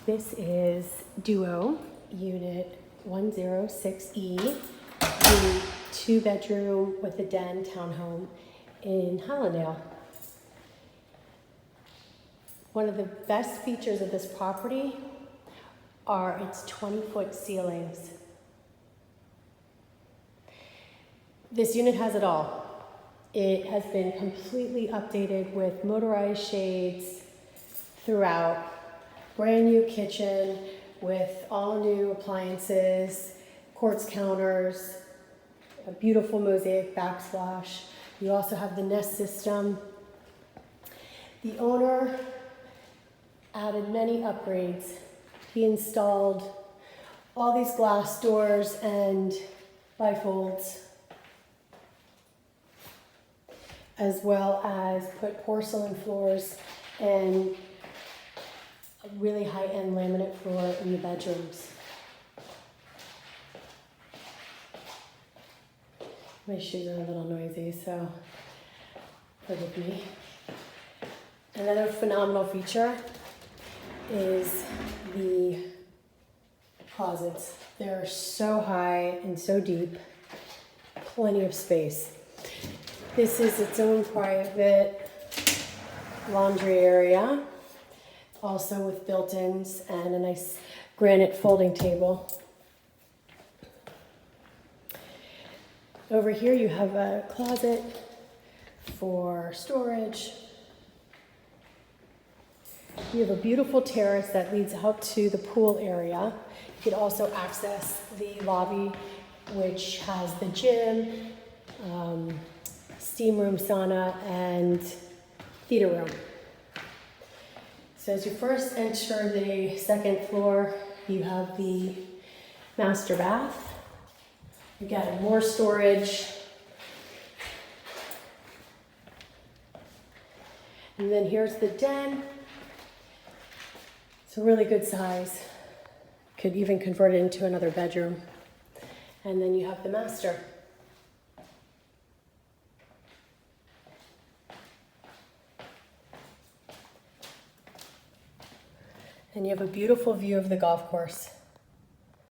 This is Duo Unit 106E, the 2-bedroom with a den townhome in Hallandale. One of the best features of this property are its 20-foot ceilings. This unit has it all. It has been completely updated with motorized shades throughout. Brand new kitchen with all new appliances, quartz counters, a beautiful mosaic backsplash. You also have the Nest system. The owner added many upgrades. He installed all these glass doors and bifolds, as well as put porcelain floors and a really high-end laminate floor in the bedrooms. My shoes are a little noisy, so forgive me. Another phenomenal feature is the closets. They're so high and so deep, plenty of space. This is its own private laundry area, also with built-ins and a nice granite folding table. Over here you have a closet for storage. You have a beautiful terrace that leads out to the pool area. You could also access the lobby, which has the gym, steam room, sauna, and theater room. So as you first enter the second floor, you have the master bath. You've got more storage. And then here's the den. It's a really good size. Could even convert it into another bedroom. And then you have the master. And you have a beautiful view of the golf course.